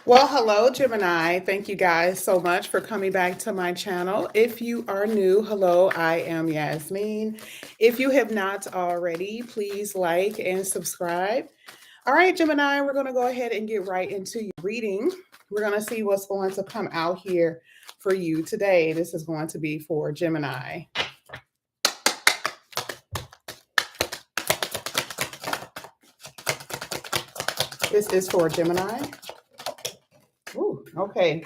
Well, hello, Gemini. Thank you guys so much for coming back to my channel. If you are new, hello, I am Jasmine. If you have not already, please like and subscribe. All right, Gemini, we're going to go ahead and get right into your reading. We're going to see what's going to come out here for you today. This is going to be for Gemini. This is for Gemini. Ooh, okay.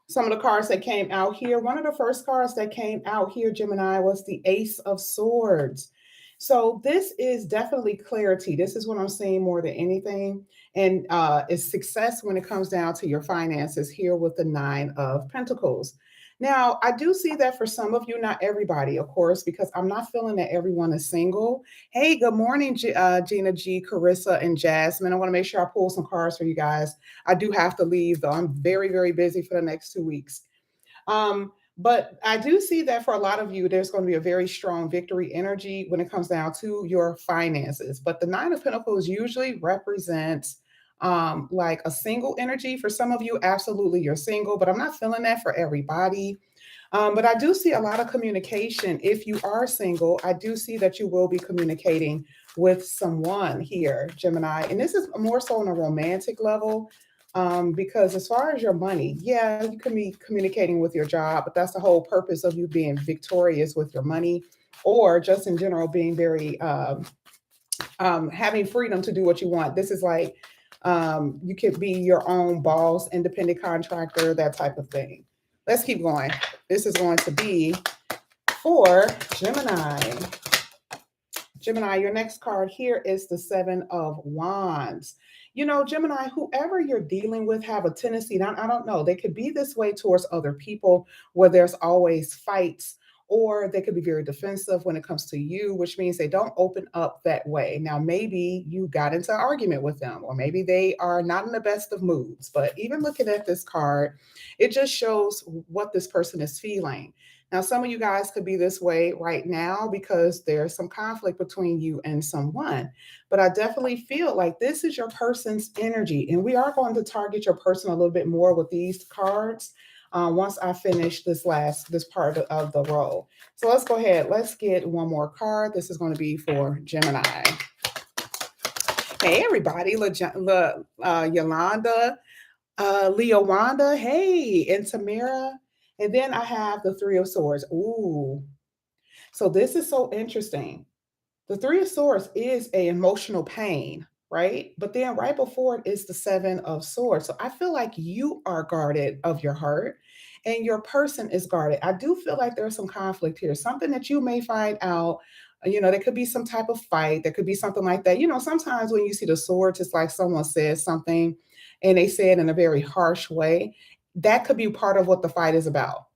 Some of the cards that came out here. One of the first cards that came out here, Gemini, was the Ace of Swords. So this is definitely clarity. This is what I'm seeing more than anything. And is success when it comes down to your finances here with the Nine of Pentacles. Now, I do see that for some of you, not everybody, of course, because I'm not feeling that everyone is single. Hey, good morning, Gina G, Carissa, and Jasmine. I want to make sure I pull some cards for you guys. I do have to leave, though. I'm very, very busy for the next 2 weeks. But I do see that for a lot of you, there's going to be a very strong victory energy when it comes down to your finances. But the Nine of Pentacles usually represents like a single energy. For some of you, absolutely, you're single, but I'm not feeling that for everybody. But I do see a lot of communication. If you are single, I do see that you will be communicating with someone here, Gemini. And this is more so on a romantic level. Because as far as your money, yeah, you can be communicating with your job, but that's the whole purpose of you being victorious with your money, or just in general being very having freedom to do what you want. This is like you could be your own boss, independent contractor, that type of thing. Let's keep going. This is going to be for Gemini. Gemini, your next card here is the Seven of Wands. You know, Gemini, whoever you're dealing with have a tendency, I don't know, they could be this way towards other people where there's always fights, or they could be very defensive when it comes to you, which means they don't open up that way. Now, maybe you got into an argument with them, or maybe they are not in the best of moods. But even looking at this card, it just shows what this person is feeling. Now, some of you guys could be this way right now because there's some conflict between you and someone. But I definitely feel like this is your person's energy. And we are going to target your person a little bit more with these cards once I finish this part of the roll. So let's go ahead. Let's get one more card. This is going to be for Gemini. Hey, everybody. Yolanda, Leowanda, hey, and Tamara. And then I have the Three of Swords. Ooh. So this is so interesting. The Three of Swords is a emotional pain, right? But then right before it is the Seven of Swords. So I feel like you are guarded of your heart and your person is guarded. I do feel like there's some conflict here, something that you may find out. There could be some type of fight. There could be something like that. Sometimes when you see the swords, it's like someone says something and they say it in a very harsh way. That could be part of what the fight is about.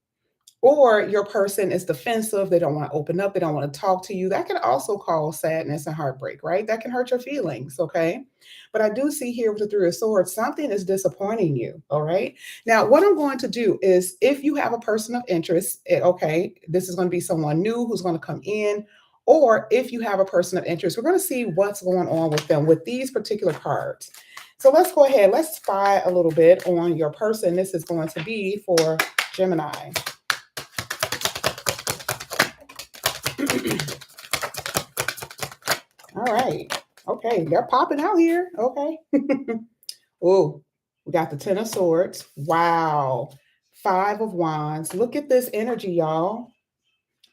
Or your person is defensive. They don't want to open up. They don't want to talk to you. That can also cause sadness and heartbreak, right? That can hurt your feelings, okay? But I do see here with the Three of Swords, something is disappointing you, all right? Now, what I'm going to do is if you have a person of interest, okay, this is going to be someone new who's going to come in, or if you have a person of interest, we're going to see what's going on with them with these particular cards. So let's go ahead. Let's spy a little bit on your person. This is going to be for Gemini. All right. Okay. They're popping out here. Okay. Oh, we got the Ten of Swords. Wow. Five of Wands. Look at this energy, y'all.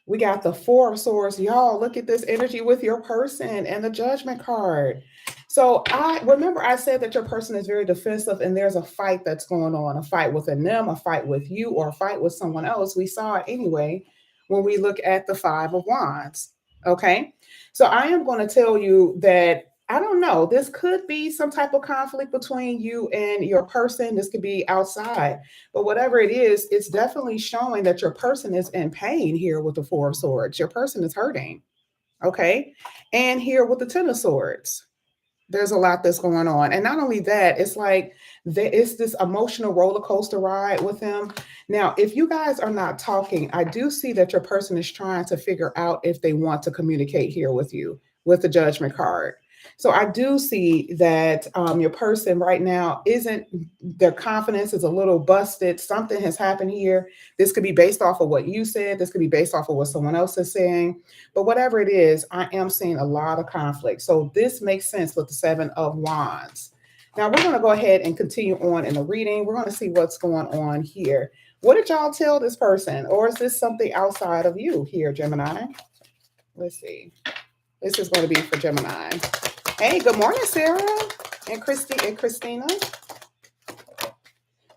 We got the Four of Swords. Y'all, look at this energy with your person and the Judgment card. So I said that your person is very defensive and there's a fight that's going on, a fight within them, a fight with you, or a fight with someone else. We saw it anyway when we look at the Five of Wands. Okay. So I am going to tell you that I don't know. This could be some type of conflict between you and your person. This could be outside, but whatever it is, it's definitely showing that your person is in pain here with the Four of Swords. Your person is hurting. Okay. And here with the Ten of Swords, there's a lot that's going on. And not only that, it's like it's this emotional roller coaster ride with them. Now, if you guys are not talking, I do see that your person is trying to figure out if they want to communicate here with you with the Judgment card. So I do see that your person right now isn't, their confidence is a little busted. Something has happened here. This could be based off of what you said. This could be based off of what someone else is saying. But whatever it is, I am seeing a lot of conflict. So this makes sense with the Seven of Wands. Now we're going to go ahead and continue on in the reading. We're going to see what's going on here. What did y'all tell this person? Or is this something outside of you here, Gemini? Let's see. This is going to be for Gemini. Hey, good morning, Sarah and Christy and Christina.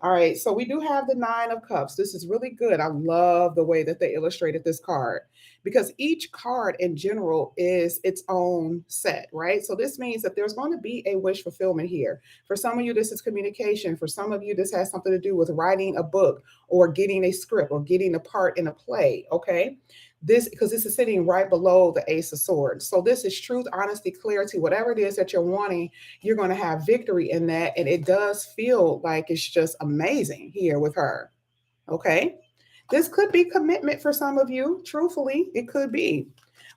All right, so we do have the Nine of Cups. This is really good. I love the way that they illustrated this card because each card in general is its own set, right? So this means that there's going to be a wish fulfillment here. For some of you, this is communication. For some of you, this has something to do with writing a book or getting a script or getting a part in a play, okay? This, because this is sitting right below the Ace of Swords. So this is truth, honesty, clarity, whatever it is that you're wanting, you're going to have victory in that. And it does feel like it's just amazing here with her. Okay. This could be commitment for some of you. Truthfully, it could be.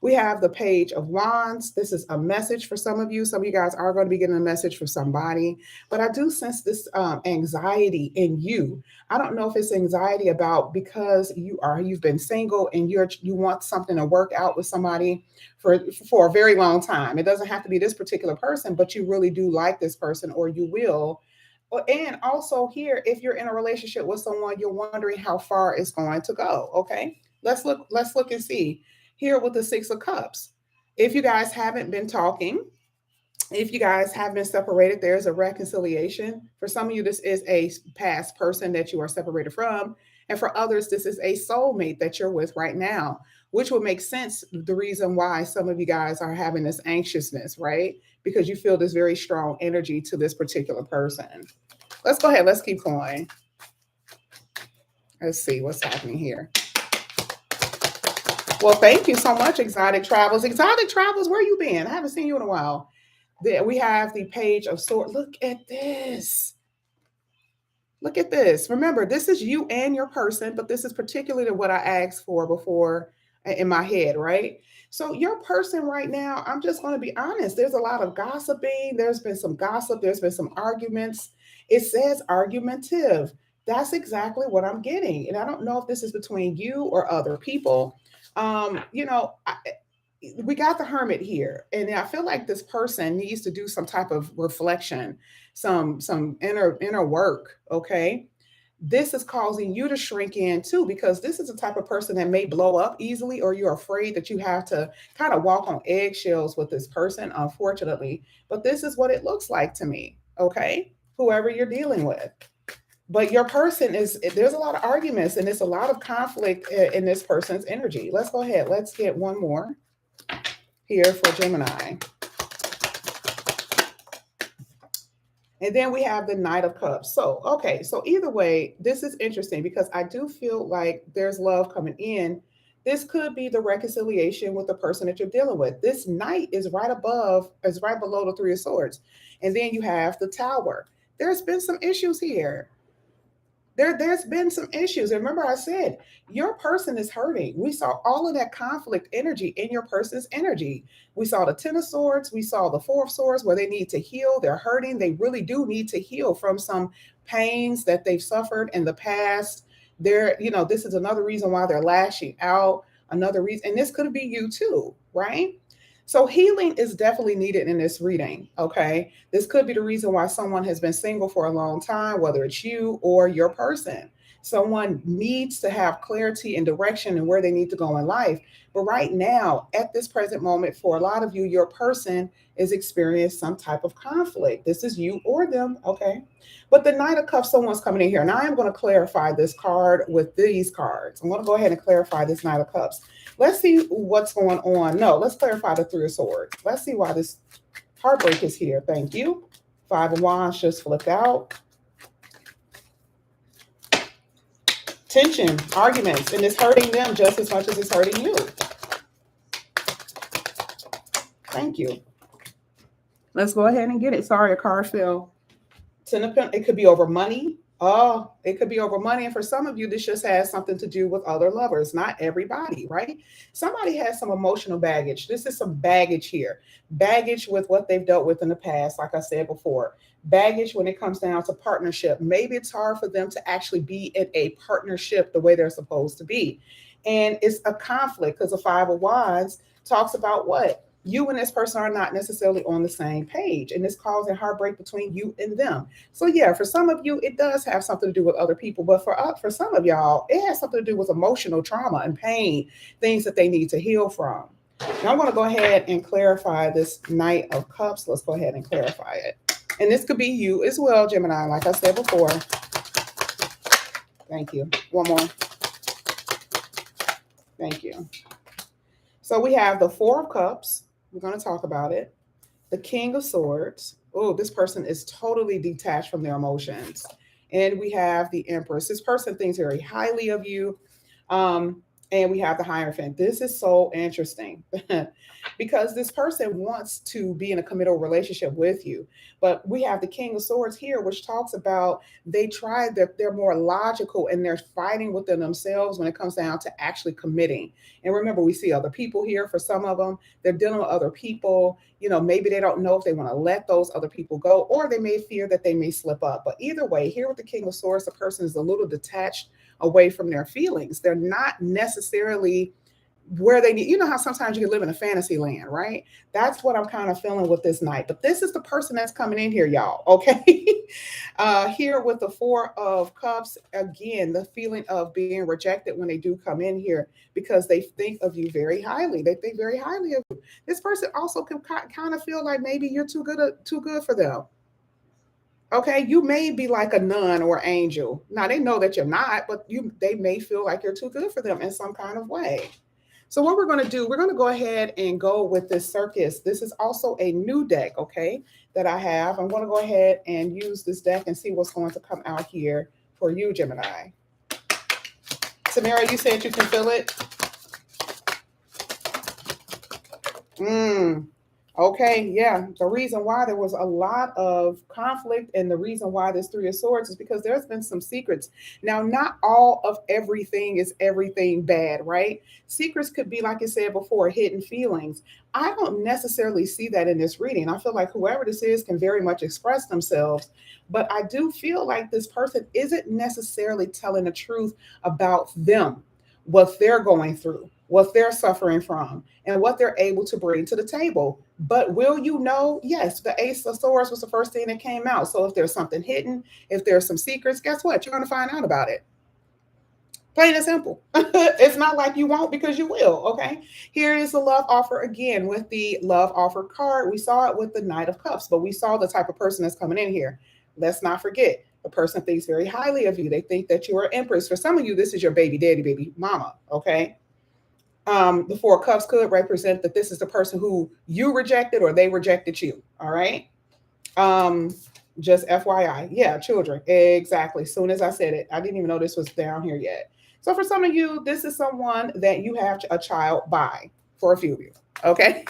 We have the Page of Wands. This is a message for some of you. Some of you guys are going to be getting a message for somebody, but I do sense this anxiety in you. I don't know if it's anxiety about because you've been single and you want something to work out with somebody for a very long time. It doesn't have to be this particular person, but you really do like this person, or you will. And also here, if you're in a relationship with someone, you're wondering how far it's going to go. Okay, let's look and see here with the Six of Cups. If you guys haven't been talking, if you guys have been separated, there's a reconciliation. For some of you, this is a past person that you are separated from. And for others, this is a soulmate that you're with right now, which would make sense. The reason why some of you guys are having this anxiousness, right? Because you feel this very strong energy to this particular person. Let's go ahead. Let's keep going. Let's see what's happening here. Well, thank you so much, Exotic Travels. Exotic Travels, where you been? I haven't seen you in a while. There we have the Page of Swords. Look at this. Look at this. Remember, this is you and your person, but this is particularly what I asked for before in my head, right? So your person right now, I'm just going to be honest. There's a lot of gossiping. There's been some gossip. There's been some arguments. It says argumentative. That's exactly what I'm getting. And I don't know if this is between you or other people. We got the Hermit here, and I feel like this person needs to do some type of reflection, some inner work. Okay, this is causing you to shrink in too, because this is the type of person that may blow up easily, or you're afraid that you have to kind of walk on eggshells with this person, unfortunately. But this is what it looks like to me. Okay, whoever you're dealing with. But your person there's a lot of arguments and there's a lot of conflict in this person's energy. Let's go ahead. Let's get one more here for Gemini. And then we have the Knight of Cups. So, okay. So either way, this is interesting because I do feel like there's love coming in. This could be the reconciliation with the person that you're dealing with. This Knight is right below the Three of Swords. And then you have the Tower. There's been some issues here. There's been some issues. And remember, I said your person is hurting. We saw all of that conflict energy in your person's energy. We saw the Ten of Swords. We saw the Four of Swords where they need to heal. They're hurting. They really do need to heal from some pains that they've suffered in the past. This is another reason why they're lashing out. Another reason, and this could be you too, right? So healing is definitely needed in this reading, okay? This could be the reason why someone has been single for a long time, whether it's you or your person. Someone needs to have clarity and direction and where they need to go in life. But right now, at this present moment, for a lot of you, your person is experiencing some type of conflict. This is you or them, okay? But the Knight of Cups, someone's coming in here. And I am going to clarify this card with these cards. I'm going to go ahead and clarify this Knight of Cups. Let's see what's going on. No, let's clarify the Three of Swords. Let's see why this heartbreak is here. Thank you. Five of Wands just flipped out. Tension, arguments, and it's hurting them just as much as it's hurting you. Thank you. Let's go ahead and get it. Sorry, a card fell. It could be over money. Oh, it could be over money. And for some of you, this just has something to do with other lovers, not everybody, right? Somebody has some emotional baggage. This is some baggage here. Baggage with what they've dealt with in the past, like I said before. Baggage when it comes down to partnership. Maybe it's hard for them to actually be in a partnership the way they're supposed to be. And it's a conflict because the Five of Wands talks about what? You and this person are not necessarily on the same page, and it's causing heartbreak between you and them. So yeah, for some of you, it does have something to do with other people, but for some of y'all, it has something to do with emotional trauma and pain, things that they need to heal from. Now I'm going to go ahead and clarify this Knight of Cups. Let's go ahead and clarify it. And this could be you as well, Gemini, like I said before. Thank you. One more. Thank you. So we have the Four of Cups. We're going to talk about it. The King of Swords. Oh, this person is totally detached from their emotions. And we have the Empress. This person thinks very highly of you. And we have the Hierophant. This is so interesting because this person wants to be in a committal relationship with you. But we have the King of Swords here, which talks about they're more logical and they're fighting within themselves when it comes down to actually committing. And remember, we see other people here. For some of them, they're dealing with other people. You know, maybe they don't know if they want to let those other people go, or they may fear that they may slip up. But either way, here with the King of Swords, the person is a little detached away from their feelings. They're not necessarily where they need, you know how sometimes you can live in a fantasy land, right? That's what I'm kind of feeling with this Knight. But this is the person that's coming in here, y'all. Okay. Here with the Four of Cups, again, the feeling of being rejected when they do come in here because they think of you very highly. They think very highly of you. This person also can kind of feel like maybe you're too good for them. Okay, you may be like a nun or angel. Now they know that you're not, but they may feel like you're too good for them in some kind of way. So what we're going to do, we're going to go ahead and go with this Circus. This is also a new deck, okay, that I have. I'm going to go ahead and use this deck and see what's going to come out here for you, Gemini. Samara, you said you can feel it? Okay, yeah. The reason why there was a lot of conflict and the reason why this Three of Swords is because there's been some secrets. Now, not all of everything is everything bad, right? Secrets could be, like I said before, hidden feelings. I don't necessarily see that in this reading. I feel like whoever this is can very much express themselves, but I do feel like this person isn't necessarily telling the truth about them, what they're going through, what they're suffering from, and what they're able to bring to the table. But will you know? Yes, the Ace of Swords was the first thing that came out. So if there's something hidden, if there's some secrets, guess what? You're going to find out about it. Plain and simple. It's not like you won't, because you will. Okay. Here is the love offer again with the love offer card. We saw it with the Knight of Cups, but we saw the type of person that's coming in here. Let's not forget, the person thinks very highly of you. They think that you are Empress. For some of you, this is your baby daddy, baby mama. Okay. The Four of Cups could represent that this is the person who you rejected or they rejected you. All right. Just FYI. Yeah, children. Exactly. Soon as I said it, I didn't even know this was down here yet. So for some of you, this is someone that you have a child by, for a few of you. Okay.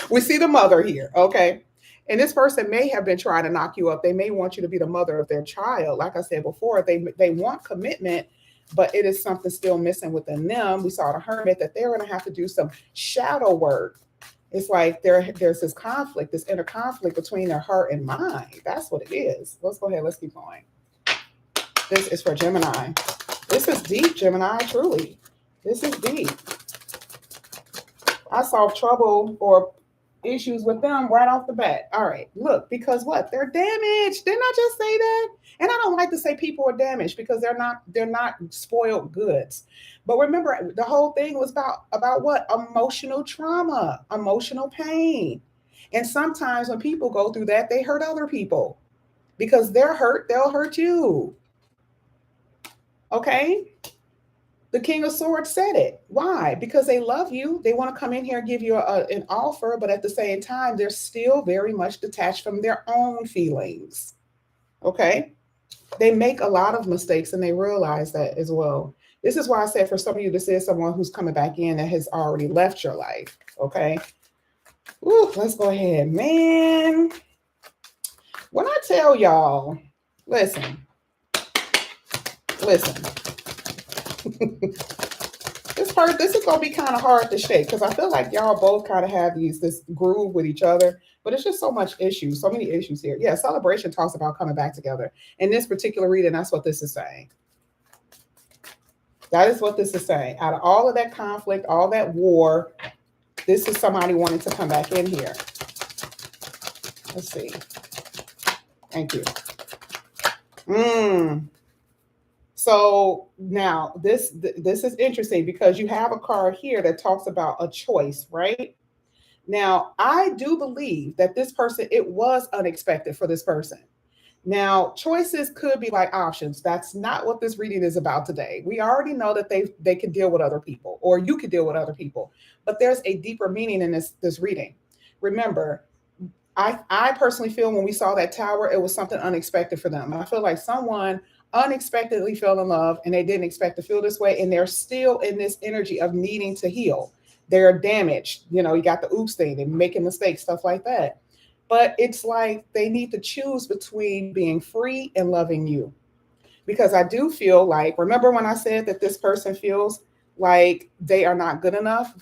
We see the mother here. Okay. And this person may have been trying to knock you up. They may want you to be the mother of their child. Like I said before, they want commitment, but it is something still missing within them. We saw the Hermit that they're going to have to do some shadow work. It's like there's this conflict, this inner conflict between their heart and mind. That's what it is. Let's go ahead. Let's keep going. This is for Gemini. This is deep, Gemini, truly. This is deep. I saw trouble or issues with them right off the bat. All right, look, because what? They're damaged. Didn't I just say that? And I don't like to say people are damaged because they're not spoiled goods. But remember, the whole thing was about what? Emotional trauma, emotional pain. And sometimes when people go through that, they hurt other people because they're hurt, they'll hurt you. Okay? The King of Swords said it. Why? Because they love you. They want to come in here and give you an offer, but at the same time, they're still very much detached from their own feelings. Okay? They make a lot of mistakes and they realize that as well. This is why I said for some of you, this is someone who's coming back in that has already left your life. Okay? Ooh, let's go ahead. Man, when I tell y'all, listen, Listen, this is gonna be kind of hard to shake because I feel like y'all both kind of have this groove with each other, but it's just so much issues, so many issues here. Yeah, celebration talks about coming back together. In this particular reading, that's what this is saying. That is what this is saying. Out of all of that conflict, all that war, this is somebody wanting to come back in here. Let's see. Thank you. So now this is interesting because you have a card here that talks about a choice, right? Now, I do believe that this person, it was unexpected for this person. Now, choices could be like options. That's not what this reading is about today. We already know that they can deal with other people, or you could deal with other people. But there's a deeper meaning in this reading. Remember, I personally feel when we saw that tower, it was something unexpected for them. I feel like someone unexpectedly fell in love and they didn't expect to feel this way, and they're still in this energy of needing to heal. They're damaged. You know, you got the oops thing and making mistakes, stuff like that. But it's like they need to choose between being free and loving you. Because I do feel like, remember when I said that this person feels like they are not good enough?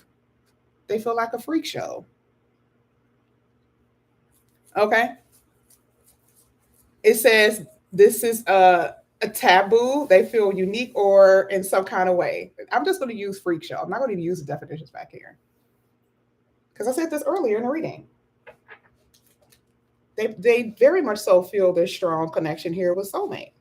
They feel like a freak show. Okay. It says this is a taboo. They feel unique or in some kind of way. I'm just going to use freak show. I'm not going to use the definitions back here. Because I said this earlier in the reading. They very much so feel this strong connection here with soulmate.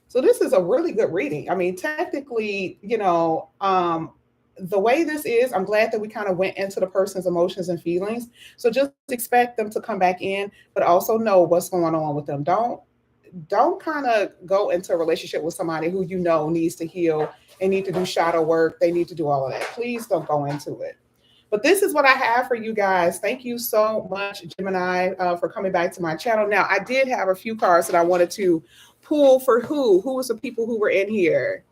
So this is a really good reading. I mean, technically, the way this is, I'm glad that we kind of went into the person's emotions and feelings. So just expect them to come back in, but also know what's going on with them. Don't kind of go into a relationship with somebody who you know needs to heal and need to do shadow work. They need to do all of that. Please don't go into it. But this is what I have for you guys. Thank you so much, Gemini, for coming back to my channel. Now, I did have a few cards that I wanted to pull for who was the people who were in here.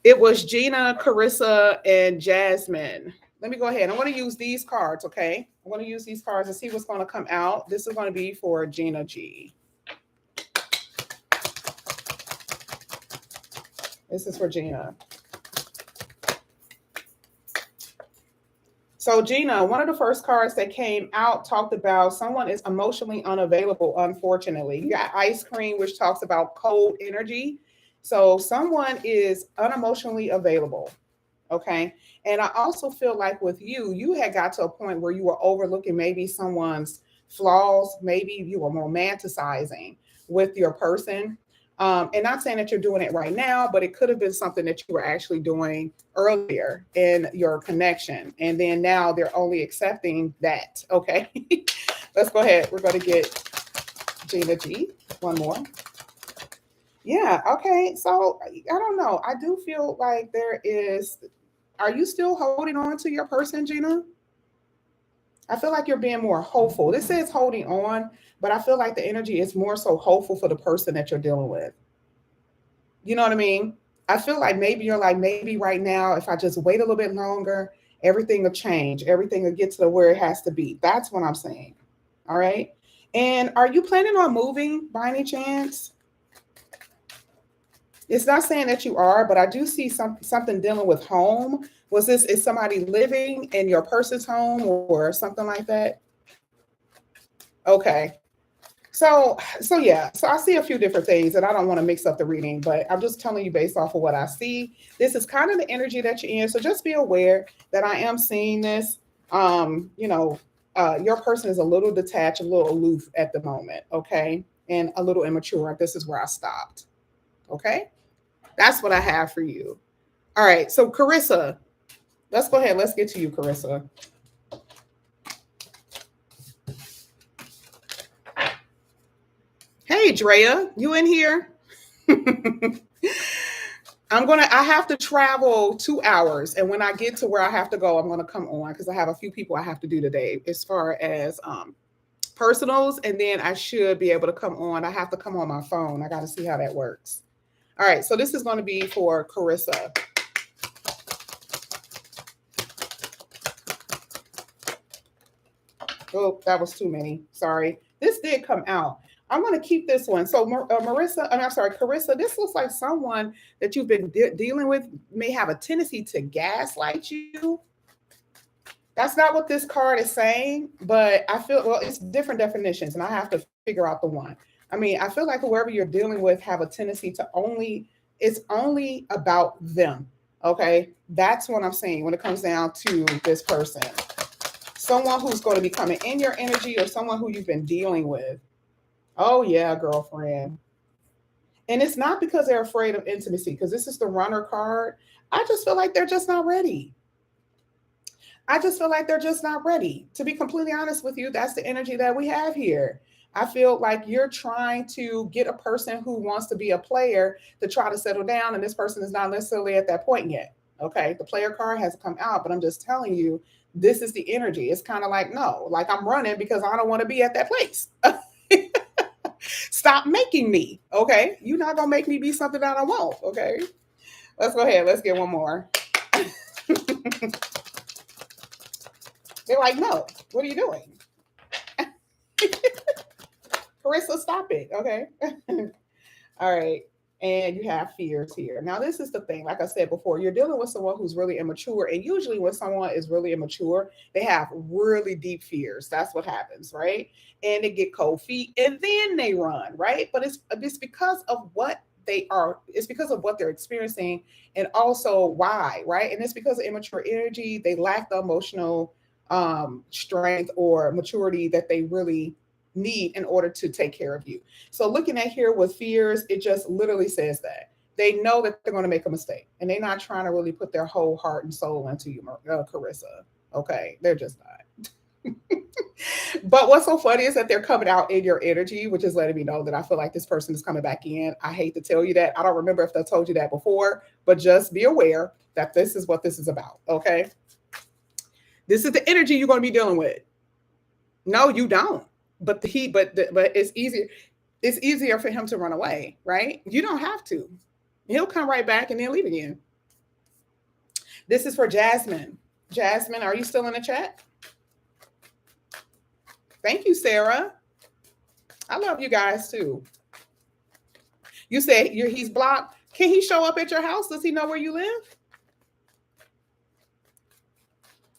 It was Gina, Carissa, and Jasmine. Let me go ahead. I want to use these cards, okay? I want to use these cards and see what's going to come out. This is going to be for Gina G. This is for Gina. So Gina, one of the first cards that came out talked about someone is emotionally unavailable, unfortunately. You got ice cream, which talks about cold energy. So someone is unemotionally available, okay? And I also feel like with you, you had got to a point where you were overlooking maybe someone's flaws. Maybe you were romanticizing with your person. And not saying that you're doing it right now, but it could have been something that you were actually doing earlier in your connection. And then now they're only accepting that. Okay. Let's go ahead. We're going to get Gina G. One more. Yeah. Okay. So I don't know. I do feel like are you still holding on to your person, Gina? I feel like you're being more hopeful. This says holding on, but I feel like the energy is more so hopeful for the person that you're dealing with. You know what I mean? I feel like maybe you're like, maybe right now, if I just wait a little bit longer, everything will change. Everything will get to where it has to be. That's what I'm saying. All right. And are you planning on moving by any chance? It's not saying that you are, but I do see something dealing with home. Is somebody living in your person's home or something like that? Okay. So yeah, so I see a few different things, and I don't want to mix up the reading, but I'm just telling you based off of what I see. This is kind of the energy that you're in. So just be aware that I am seeing this. Your person is a little detached, a little aloof at the moment, okay? And a little immature. This is where I stopped. Okay? That's what I have for you. All right, so Carissa, let's go ahead. Let's get to you, Carissa. Hey, Drea, you in here? I have to travel 2 hours. And when I get to where I have to go, I'm going to come on because I have a few people I have to do today as far as personals. And then I should be able to come on. I have to come on my phone. I got to see how that works. All right. So this is going to be for Carissa. Oh, that was too many. Sorry. This did come out. I'm going to keep this one. So, I'm sorry, Carissa, this looks like someone that you've been dealing with may have a tendency to gaslight you. That's not what this card is saying, but I feel, well, it's different definitions, and I have to figure out the one. I mean, I feel like whoever you're dealing with have a tendency to only, it's only about them. Okay. That's what I'm saying when it comes down to this person. Someone who's going to be coming in your energy or someone who you've been dealing with. Oh, yeah, girlfriend. And it's not because they're afraid of intimacy, because this is the runner card. I just feel like they're just not ready. I just feel like they're just not ready. To be completely honest with you, that's the energy that we have here. I feel like you're trying to get a person who wants to be a player to try to settle down, and this person is not necessarily at that point yet. Okay, the player card hasn't come out, but I'm just telling you, this is the energy. It's kind of like, no, like I'm running because I don't want to be at that place. Stop making me. Okay, you're not gonna make me be something that I won't. Okay, let's go ahead. Let's get one more. They're like, no, what are you doing? Carissa, stop it. Okay. All right. And you have fears here. Now, this is the thing. Like I said before, you're dealing with someone who's really immature. And usually, when someone is really immature, they have really deep fears. That's what happens, right? And they get cold feet and then they run, right? But it's because of what they are, it's because of what they're experiencing and also why, right? And it's because of immature energy. They lack the emotional strength or maturity that they really need in order to take care of you. So looking at here with fears, it just literally says that they know that they're going to make a mistake and they're not trying to really put their whole heart and soul into you, Carissa. Okay, they're just not. But what's so funny is that they're coming out in your energy, which is letting me know that I feel like this person is coming back in. I hate to tell you that. I don't remember if I told you that before, but just be aware that this is what this is about. Okay. This is the energy you're going to be dealing with. No, you don't. But but it's easier. It's easier for him to run away, right? You don't have to. He'll come right back and then leave again. This is for Jasmine. Jasmine, are you still in the chat? Thank you, Sarah. I love you guys too. You say he's blocked. Can he show up at your house? Does he know where you live?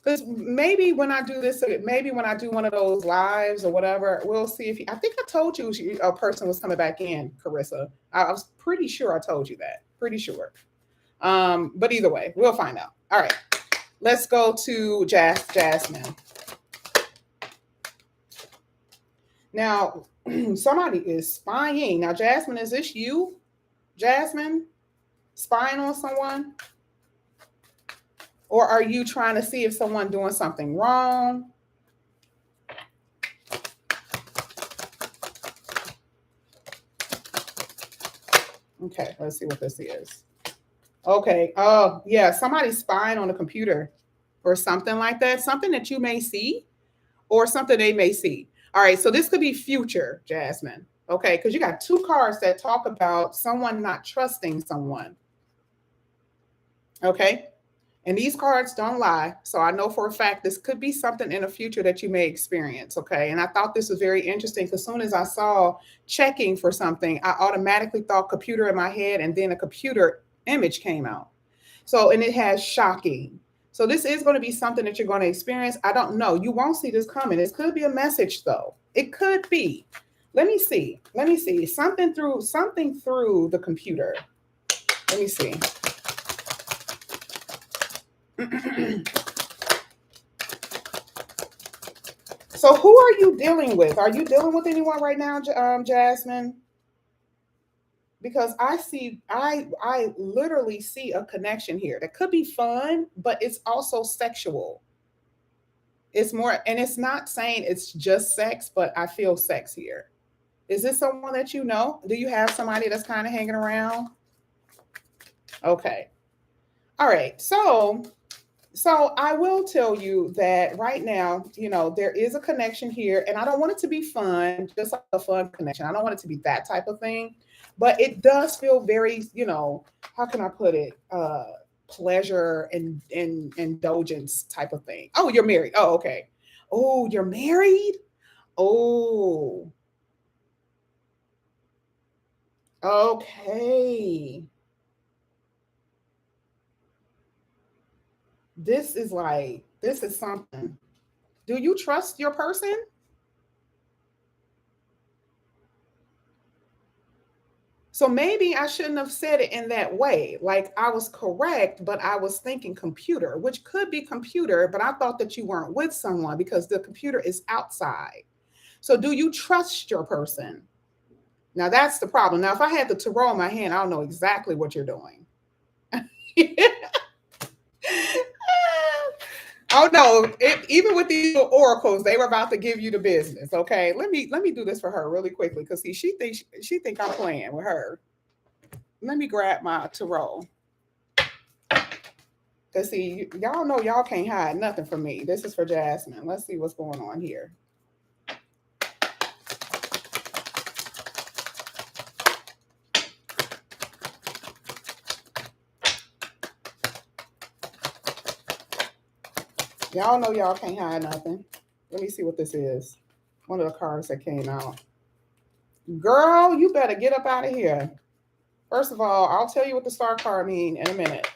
Because maybe when I do this, maybe when I do one of those lives or whatever, we'll see if I think I told you a person was coming back in, Carissa. I was pretty sure I told you that. Pretty sure. But either way, we'll find out. All right. Let's go to Jasmine. Now, somebody is spying. Now, Jasmine, is this you? Jasmine? Spying on someone? Or are you trying to see if someone doing something wrong? Okay, let's see what this is. Okay. Oh, yeah, somebody's spying on a computer or something like that. Something that you may see or something they may see. All right, so this could be future, Jasmine. Okay, because you got two cards that talk about someone not trusting someone. Okay. And these cards don't lie. So I know for a fact this could be something in the future that you may experience. Okay. And I thought this was very interesting because as soon as I saw checking for something, I automatically thought computer in my head, and then a computer image came out. So, and it has shocking. So this is going to be something that you're going to experience. I don't know. You won't see this coming. This could be a message though. It could be. Let me see. Something through the computer. Let me see. So who are you dealing with? Are you dealing with anyone right now, Jasmine? Because I literally see a connection here that could be fun, but it's also sexual. It's more, and it's not saying it's just sex, but I feel sex here. Is this someone that you know? Do you have somebody that's kind of hanging around? Okay. All right. So I will tell you that right now, there is a connection here, and I don't want it to be fun, just like a fun connection. I don't want it to be that type of thing, but it does feel very, how can I put it? Pleasure and indulgence type of thing. Oh, you're married. Oh, okay. Oh, you're married? Oh. Okay. This is something. Do you trust your person? So maybe I shouldn't have said it in that way. Like I was correct, but I was thinking computer, which could be computer, but I thought that you weren't with someone because the computer is outside. So do you trust your person? Now that's the problem. Now, if I had the tarot in my hand, I don't know exactly what you're doing. Oh no! Even with these oracles, they were about to give you the business. Okay, let me do this for her really quickly because see, she think I'm playing with her. Let me grab my tarot because see, y'all know y'all can't hide nothing from me. This is for Jasmine. Let's see what's going on here. Y'all know y'all can't hide nothing. Let me see what this is. One of the cards that came out. Girl, you better get up out of here. First of all, I'll tell you what the star card mean in a minute.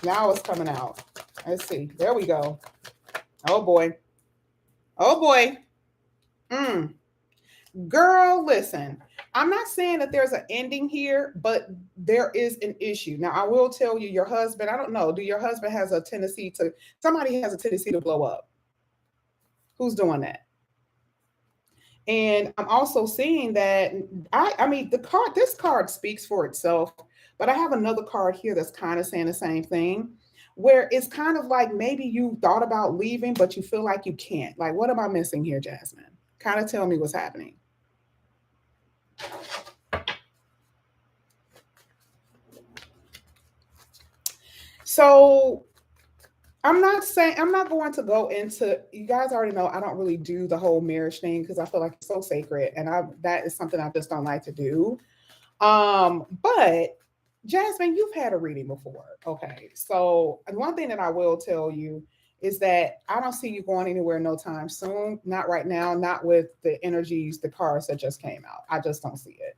Now it's coming out. Let's see. There we go. Oh boy. Oh boy. Girl, listen. I'm not saying that there's an ending here, but there is an issue. Now, I will tell you, your husband, I don't know, do your husband has a tendency to, somebody has a tendency to blow up? Who's doing that? And I'm also seeing that I mean this card speaks for itself, but I have another card here that's kind of saying the same thing, where it's kind of like maybe you thought about leaving, but you feel like you can't. Like, what am I missing here, Jasmine? Kind of tell me what's happening. So I'm not going to go into, you guys already know I don't really do the whole marriage thing because I feel like it's so sacred and that is something I just don't like to do. But Jasmine, you've had a reading before. Okay. So one thing that I will tell you is that I don't see you going anywhere no time soon. Not right now, not with the energies, the cards that just came out. I just don't see it.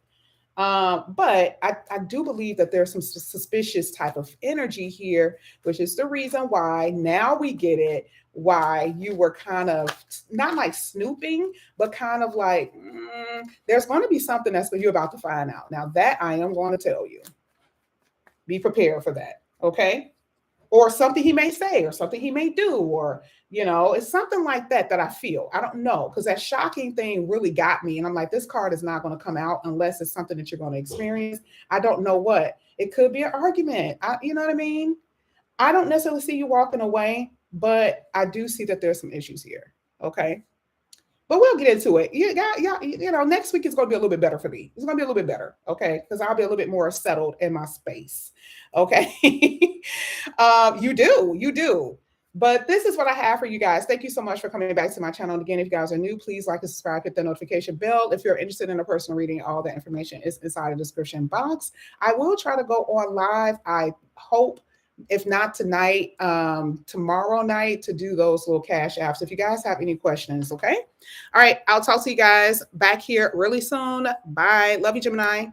But I do believe that there's some suspicious type of energy here, which is the reason why now we get it, why you were kind of not like snooping, but kind of like, there's going to be something that's you're about to find out. Now, that I am going to tell you. Be prepared for that. Okay. Or something he may say, or something he may do, or it's something like that that I feel. I don't know, because that shocking thing really got me, and I'm like, this card is not going to come out unless it's something that you're going to experience. I don't know what it could be. An argument. You know what I mean? I don't necessarily see you walking away, but I do see that there's some issues here. Okay. But we'll get into it. Next week is going to be a little bit better for me. It's going to be a little bit better, okay? Because I'll be a little bit more settled in my space, okay? You do. But this is what I have for you guys. Thank you so much for coming back to my channel. And again, if you guys are new, please like and subscribe, hit the notification bell. If you're interested in a personal reading, all that information is inside the description box. I will try to go on live. I hope, if not tonight, tomorrow night, to do those little cash apps. If you guys have any questions, okay? All right, I'll talk to you guys back here really soon. Bye. Love you, Gemini.